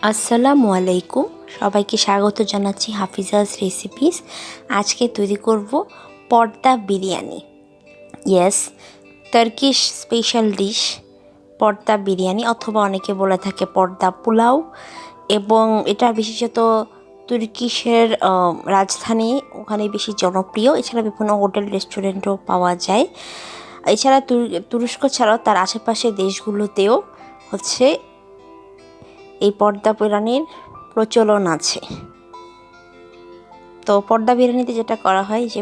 আসসালামু আলাইকুম, সবাইকে স্বাগত জানাচ্ছি হাফিজাস রেসিপিস। আজকে তৈরি করব পর্দা biryani. Yes, Turkish special dish পর্দা বিরিয়ানি, অথবা অনেকে বলে থাকে পর্দা পোলাও। এবং এটা বিশেষত তুর্কিশের রাজধানী, ওখানে বেশি জনপ্রিয়। এছাড়া বিভিন্ন হোটেল রেস্টুরেন্টও পাওয়া যায়। এছাড়া তুরস্ক ছাড়াও তার আশেপাশের দেশগুলোতেও হচ্ছে এই পর্দা বিরিয়ানির প্রচলন আছে। তো পর্দা বিরিয়ানিতে যেটা করা হয়, যে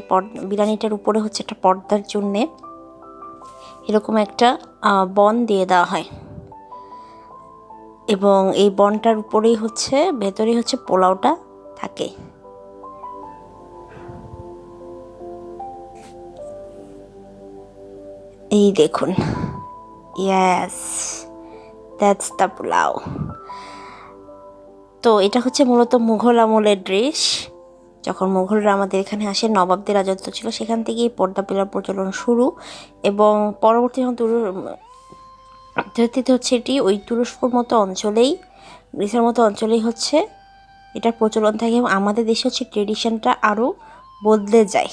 বিরিয়ানিটার উপরে হচ্ছে একটা পর্দার জন্যে এরকম একটা বন দিয়ে দেওয়া হয়, এবং এই বনটার উপরেই হচ্ছে, ভেতরেই হচ্ছে পোলাওটা থাকে। এই দেখুন, ইয়াস, দ্যাটস দ্য পোলাও। তো এটা হচ্ছে মূলত মুঘল আমলের ডিশ। যখন মুঘলরা আমাদের এখানে আসে, নবাবদের রাজত্ব ছিল, সেখান থেকেই পর্দা পোলাওর প্রচলন শুরু। এবং পরবর্তী পদ্ধতিতে হচ্ছে এটি ওই তুরস্কর মতো অঞ্চলেই, গ্রিসের মতো অঞ্চলেই হচ্ছে এটার প্রচলন থাকে। এবং আমাদের দেশে হচ্ছে ট্রেডিশনটা আরও বদলে যায়।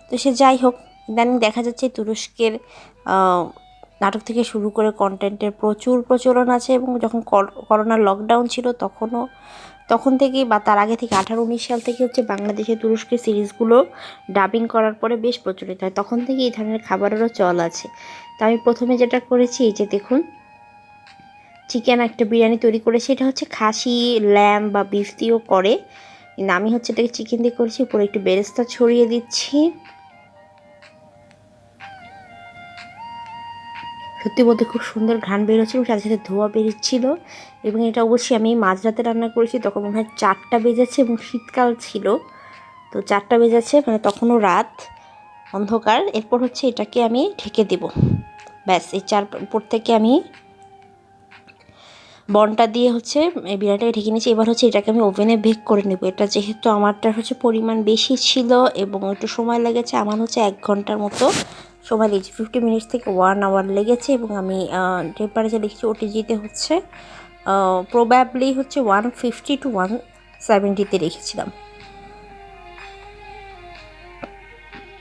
তো সে যাই হোক, ইদানিং দেখা যাচ্ছে তুরস্কের নাটক থেকে শুরু করে কন্টেন্টের প্রচুর প্রচলন আছে। এবং যখন করোনার লকডাউন ছিল, তখন থেকেই বা তার আগে থেকে 18-19 সাল থেকে হচ্ছে বাংলাদেশে তুরস্কের সিরিজগুলো ডাবিং করার পরে বেশ প্রচলিত হয়। তখন থেকে এই ধরনের খাবারেরও চল আছে। তো আমি প্রথমে যেটা করেছি, এই যে দেখুন, চিকেন একটা বিরিয়ানি তৈরি করেছি। এটা হচ্ছে খাসি, ল্যাম্ব বা বিফ দিয়েও করে, কিন্তু আমি হচ্ছে এটাকে চিকেন দিয়ে করেছি। উপরে একটু বেরেস্তা ছড়িয়ে দিচ্ছি। সত্যি বলতে খুব সুন্দর ঘ্রাণ বেরোচ্ছিল, সাথে সাথে ধোঁয়া বেরোচ্ছিল। এবং এটা অবশ্যই আমি মাঝরাতে রান্না করেছি, তখন মনে হয় 4টা বেজেছে এবং শীতকাল ছিল। তো 4টা বেজেছে, মানে তখনও রাত, অন্ধকার। এরপর হচ্ছে এটাকে আমি ঢেকে দেব। ব্যাস, এই উপর থেকে আমি বনটা দিয়ে হচ্ছে এই বিরিয়ানিটাকে ঢেকে নিয়েছি। এবার হচ্ছে এটাকে আমি ওভেনে বেক করে নেব। এটা যেহেতু আমারটা হচ্ছে পরিমাণ বেশি ছিল এবং একটু সময় লেগেছে, আমার হচ্ছে 1 ঘন্টার মতো সময় লেগেছে, 50 মিনিটস থেকে 1 আওয়ার লেগেছে। এবং আমি টেম্পারেচার লিখেছি ওটিজিতে হচ্ছে প্রবাবলি হচ্ছে 150 to 170-তে রেখেছিলাম।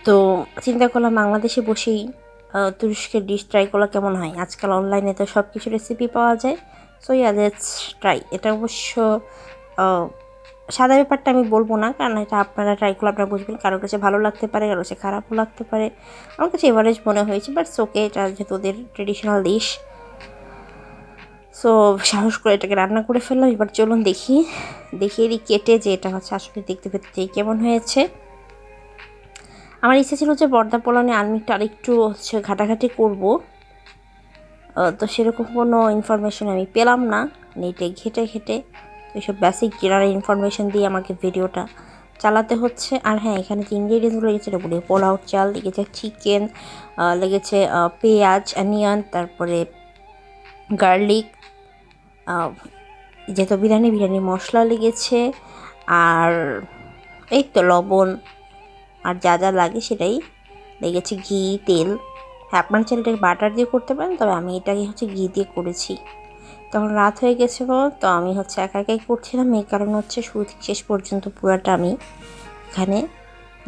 তো চিন্তা করলাম বাংলাদেশে বসেই তুরস্কের ডিশ ট্রাই করলে কেমন হয়। আজকাল অনলাইনে তো সব কিছু রেসিপি পাওয়া যায়। So yeah, let's try. এটা অবশ্য সাদা ব্যাপারটা আমি বলবো না, কারণ এটা আপনারা ট্রাই করলে আপনারা বুঝবেন। কারোর কাছে ভালো লাগতে পারে, কারোর কাছে খারাপও লাগতে পারে। আমার কাছে এভারেজ মনে হয়েছে, বাট ওকে, এটা যেহেতু ওদের ট্রেডিশনাল ডিশ, সো সাহস করে এটাকে রান্না করে ফেললাম। এবার চলুন দেখিয়ে দিই কেটে, যে এটা হচ্ছে আসলে দেখতে পেতে কেমন হয়েছে। আমার ইচ্ছা ছিল যে পর্দা পোলাও নিয়ে আমি আরেকটু হচ্ছে ঘাটাঘাটি করব। তো সেরকম কোনো ইনফরমেশন আমি পেলাম না নেটে ঘেটে। তো এইসব বেসিক জেনারেল ইনফরমেশন দিয়ে আমাকে ভিডিওটা চালাতে হচ্ছে। আর হ্যাঁ, এখানে যে ইনগ্রিডিয়েন্টসগুলো লেগেছে এটা বলি, পোলাও চাল লেগেছে, চিকেন লেগেছে, পেঁয়াজ, অনিয়ন, তারপরে গার্লিক, যেহেতু বিরিয়ানি মশলা লেগেছে, আর এই তো লবণ, আর যা যা লাগে সেটাই লেগেছে, ঘি, তেল। হ্যাঁ, আপনার চাইলে এটাকে বাটার দিয়ে করতে পারেন, তবে আমি এটাকে হচ্ছে ঘি দিয়ে করেছি। তখন রাত হয়ে গেছিলো, তো আমি হচ্ছে একাই করছিলাম। এই কারণে হচ্ছে শুরু থেকে শেষ পর্যন্ত পুরোটা আমি এখানে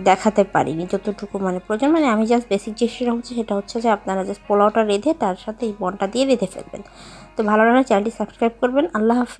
দেখাতে পারিনি, যতটুকু মানে প্রয়োজন। মানে আমি জাস্ট বেসিক যেটা হচ্ছে সেটা হচ্ছে যে আপনারা জাস্ট পোলাওটা রেঁধে তার সাথে এই বনটা দিয়ে রেঁধে ফেলবেন। তো ভালো লাগলে চ্যানেলটি সাবস্ক্রাইব করবেন। আল্লাহ হাফেজ।